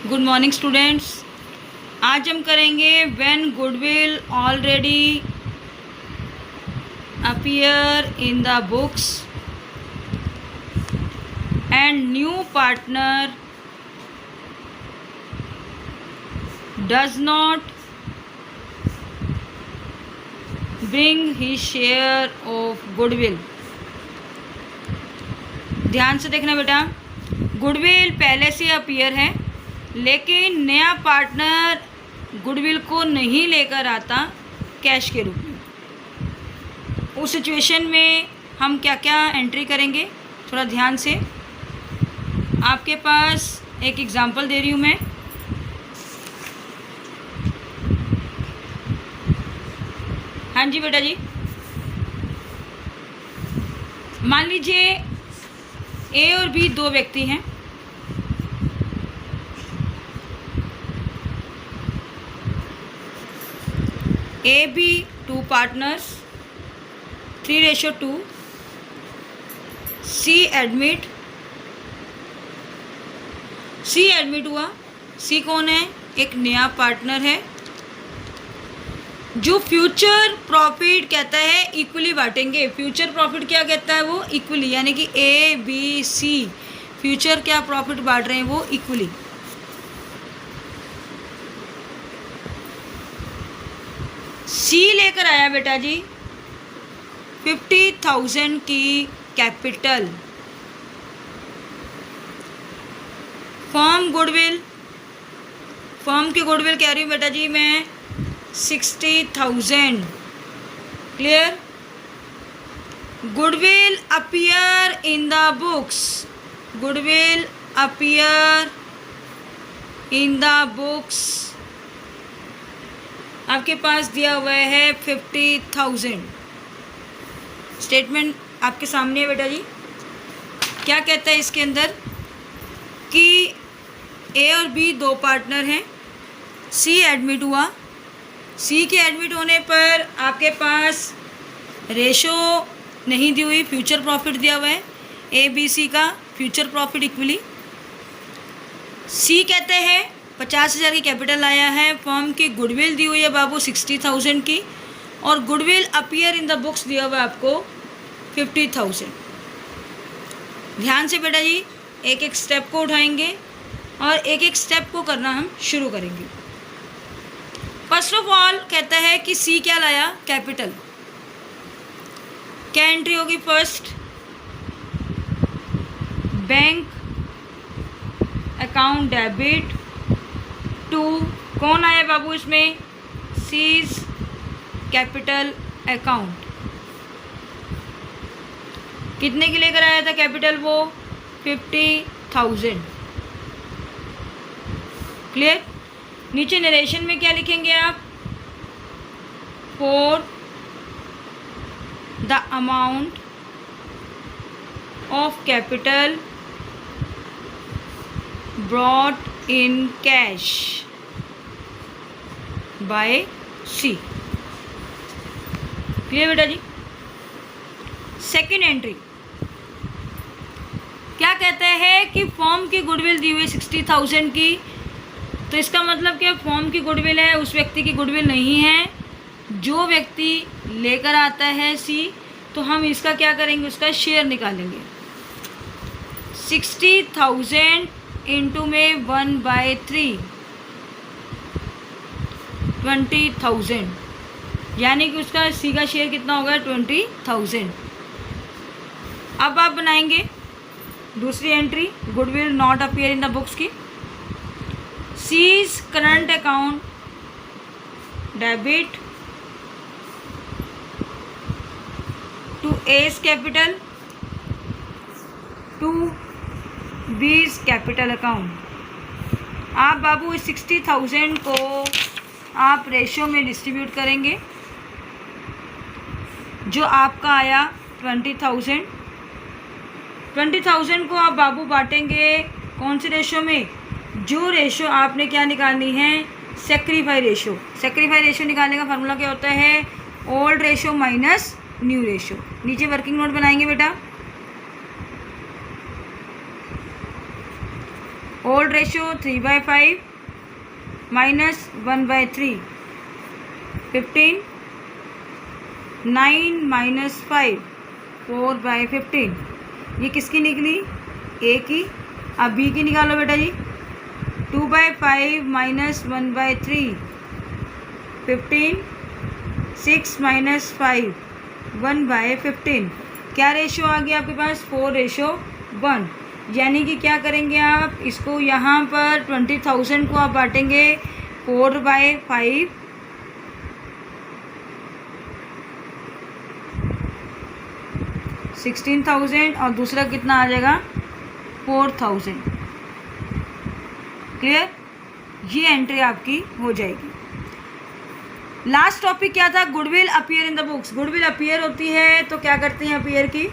Good morning students. आज हम करेंगे when goodwill already appear in the books and new partner does not bring his share of goodwill. ध्यान से देखना बेटा, गुडविल पहले से अपीयर है लेकिन नया पार्टनर गुडविल को नहीं लेकर आता कैश के रूप में। उस सिचुएशन में हम क्या क्या एंट्री करेंगे, थोड़ा ध्यान से। आपके पास एक एग्जांपल दे रही हूँ मैं। हाँ जी बेटा जी, मान लीजिए ए और बी दो व्यक्ति हैं। A B two partners 3:2। C admit हुआ। सी कौन है? एक नया पार्टनर है जो फ्यूचर प्रॉफिट कहता है इक्वली बांटेंगे। फ्यूचर प्रॉफिट क्या कहता है? वो इक्वली, यानी कि ए बी सी फ्यूचर क्या प्रॉफिट बांट रहे हैं, वो इक्वली। सी लेकर आया बेटा जी 50,000 की कैपिटल। फर्म की गुडविल कह रही हूँ बेटा जी मैं 60,000। Clear? Goodwill appear in the books. Goodwill appear in the books आपके पास दिया हुआ है 50,000। स्टेटमेंट आपके सामने है बेटा जी। क्या कहता है इसके अंदर कि ए और बी दो पार्टनर हैं। सी एडमिट हुआ। सी के एडमिट होने पर आपके पास रेशो नहीं दी हुई, फ्यूचर प्रॉफिट दिया हुआ है ए बी सी का, फ्यूचर प्रॉफिट इक्वली। सी कहते हैं 50,000 की कैपिटल आया है। फर्म की गुडविल दी हुई है बाबू 60,000 की, और goodwill appear in the books दिया हुआ है आपको 50,000। ध्यान से बेटा जी एक एक स्टेप को उठाएंगे और एक एक स्टेप को करना हम शुरू करेंगे। फर्स्ट ऑफ ऑल कहता है कि सी क्या लाया? कैपिटल। क्या एंट्री होगी? First bank account debit to, कौन आया बाबू इसमें? C's capital account. कितने के लेकर आया था कैपिटल? वो 50,000। क्लियर? नीचे नरेशन में क्या लिखेंगे आप? For the amount of capital brought in cash by C. Clear बेटा जी? सेकेंड एंट्री क्या कहता है कि फर्म की गुडविल दी हुई 60,000 की। तो इसका मतलब क्या? फर्म की गुडविल है, उस व्यक्ति की गुडविल नहीं है जो व्यक्ति लेकर आता है सी। तो हम इसका क्या करेंगे? उसका शेयर निकालेंगे। 60,000 इंटू में 1/3 20,000, यानी कि उसका सी का शेयर कितना होगा? 20,000। अब आप बनाएंगे दूसरी entry goodwill not appear in the books की। C's current account debit to A's capital to B's capital account. आप बाबू इस 60,000 को आप रेशो में डिस्ट्रीब्यूट करेंगे। जो आपका आया 20,000 को आप बाबू बांटेंगे कौन से रेशो में? जो रेशो आपने क्या निकालनी है? Sacrifice ratio. सेक्रीफाई रेशो निकालने का फार्मूला क्या होता है? Old ratio minus new ratio. नीचे वर्किंग नोट बनाएंगे बेटा। Old ratio 3/5 minus 1/3, 15, 9 minus 5, 4/15। ये किसकी निकली? ए की। अब बी की निकालो बेटा जी। 2/5 माइनस 1/3, 15, 6 माइनस 5, 1/15। क्या रेशियो आ गया आपके पास? 4:1। यानी कि क्या करेंगे आप इसको, यहाँ पर 20,000 को आप बांटेंगे 4/5, 16,000, और दूसरा कितना आ जाएगा? 4,000। क्लियर? ये एंट्री आपकी हो जाएगी। लास्ट टॉपिक क्या था? Goodwill appear in the books. Goodwill appear होती है तो क्या करते हैं अपीयर की?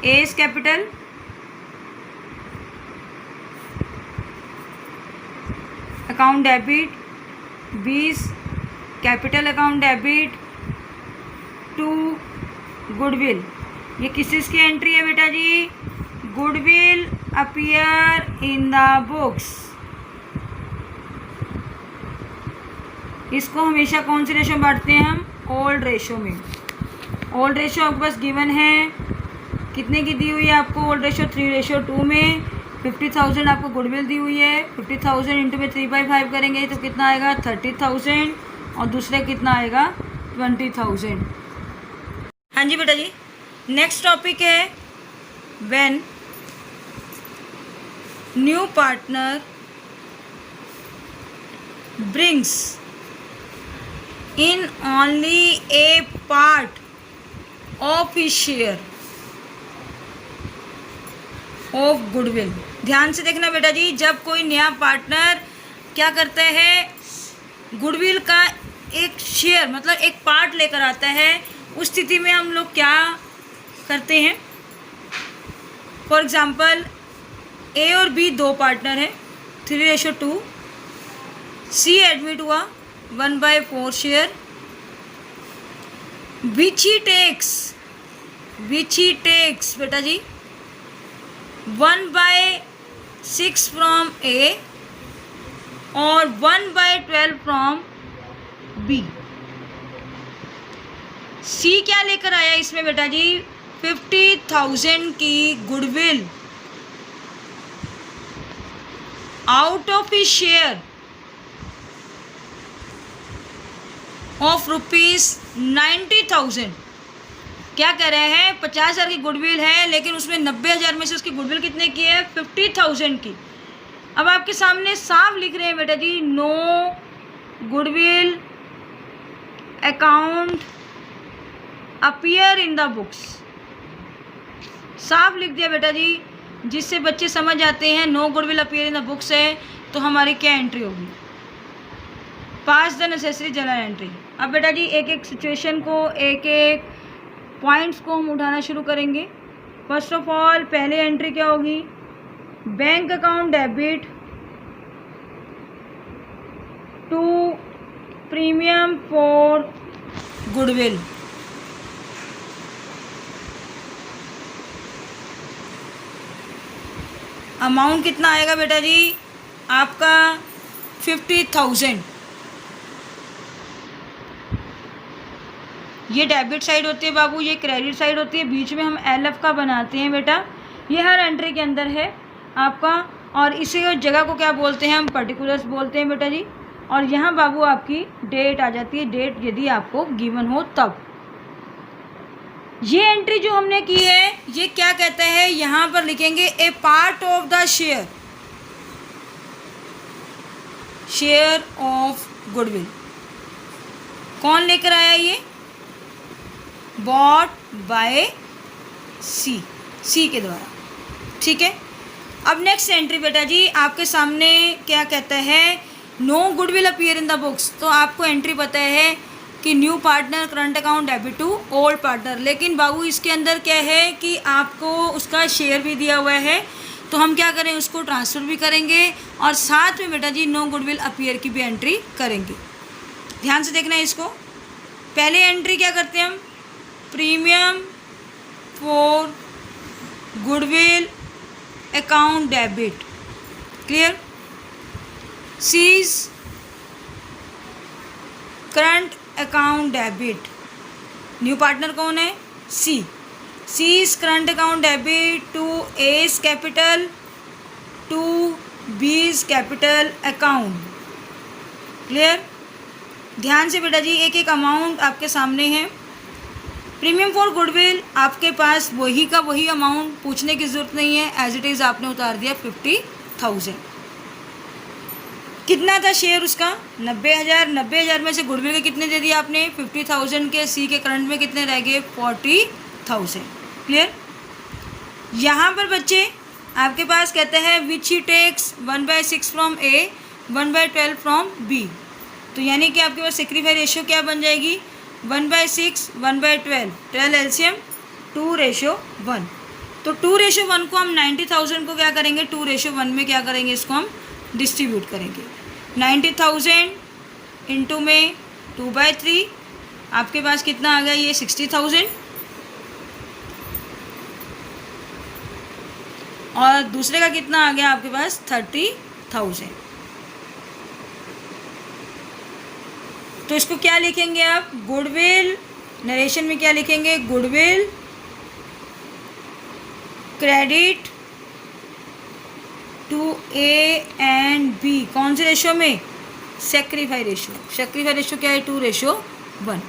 A's capital, account debit, B's capital account debit, to goodwill. ये किस चीज़ की एंट्री है बेटा जी? Goodwill appear in the books. इसको हमेशा कौन सी रेशो में बांटते हैं हम? ओल्ड रेशो में। ओल्ड रेशो आपके पास गिवन है, कितने की दी हुई है आपको? ओल्ड रेशो 3:2 में 50,000 आपको गुडविल दी हुई है। 50,000 इंटू में 3/5 करेंगे तो कितना आएगा? 30,000, और दूसरा कितना आएगा? 20,000। हाँ जी बेटा जी। नेक्स्ट टॉपिक है when new partner brings in only A part of his share of goodwill. ध्यान से देखना बेटा जी, जब कोई नया पार्टनर क्या करता है, गुडविल का एक शेयर मतलब एक पार्ट लेकर आता है, उस स्थिति में हम लोग क्या करते हैं? फॉर एग्जाम्पल ए और बी दो पार्टनर हैं, 3:2। सी एडमिट हुआ 1/4 शेयर, विच ही टेक्स बेटा जी 1/6 फ्रॉम ए और 1/12 फ्रॉम बी। सी क्या लेकर आया इसमें बेटा जी? 50,000 की goodwill out of his share of ₹90,000। क्या कह रहे हैं? 50,000 की गुडविल है, लेकिन उसमें 90,000 में से उसकी गुडविल कितने की है? 50,000 की। अब आपके सामने साफ लिख रहे हैं बेटा जी, no goodwill account appear in the books. साफ लिख दिया बेटा जी, जिससे बच्चे समझ जाते हैं no goodwill appear in the books है तो हमारी क्या एंट्री होगी? Pass the necessary journal entry. अब बेटा जी एक एक सिचुएशन को, एक एक पॉइंट्स को हम उठाना शुरू करेंगे। फर्स्ट ऑफ ऑल पहले एंट्री क्या होगी? Bank account debit to premium for goodwill. Amount कितना आएगा बेटा जी आपका? 50,000। ये डेबिट साइड होती है बाबू, ये क्रेडिट साइड होती है, बीच में हम LF का बनाते हैं बेटा। ये हर एंट्री के अंदर है आपका, और इसी जगह को क्या बोलते हैं हम? पर्टिकुलर्स बोलते हैं बेटा जी। और यहाँ बाबू आपकी डेट आ जाती है, डेट यदि आपको गिवन हो तब। ये एंट्री जो हमने की है ये क्या कहता है? यहाँ पर लिखेंगे a part of the share of goodwill. कौन लेकर आया? ये बॉट बाय सी के द्वारा। ठीक है। अब नेक्स्ट एंट्री बेटा जी आपके सामने क्या कहता है? No goodwill appear in the books. तो आपको एंट्री पता है कि new partner current account debit to old partner, लेकिन बाबू इसके अंदर क्या है कि आपको उसका शेयर भी दिया हुआ है, तो हम क्या करें? उसको ट्रांसफ़र भी करेंगे और साथ में बेटा जी नो गुडविल अपीयर की भी एंट्री करेंगे। ध्यान से देखना है इसको। पहले एंट्री क्या करते हैं हम? Premium for goodwill account debit, clear. C's current account debit, new partner कौन है? C. C's current account debit to A's capital to B's capital account, clear. ध्यान से बेटा जी, एक एक अमाउंट आपके सामने है। प्रीमियम फॉर गुडविल आपके पास वही का वही अमाउंट, पूछने की ज़रूरत नहीं है, एज इट इज़ आपने उतार दिया 50,000। कितना था शेयर उसका? 90,000। 90,000 में से गुडविल के कितने दे दिए आपने? 50,000 के। सी के करंट में कितने रह गए? 40,000, क्लियर। यहाँ पर बच्चे आपके पास कहते हैं which he takes 1/6 from A, 1/12 from B. तो यानी कि आपके पास सेक्रीफाई रेशियो क्या बन जाएगी? 1/6, 1/12, 12 एलसीएम 2:1। तो 2:1 को हम 90,000 को क्या करेंगे? 2:1 में क्या करेंगे? इसको हम डिस्ट्रीब्यूट करेंगे। 90,000 इंटू में 2/3, आपके पास कितना आ गया? ये 60,000। और दूसरे का कितना आ गया आपके पास? 30,000। तो इसको क्या लिखेंगे आप? गुडविल, नरेशन में क्या लिखेंगे? Goodwill credit to A and B, कौन से रेशियो में? Sacrifice ratio. सेक्रीफाई रेशियो क्या है? 2:1।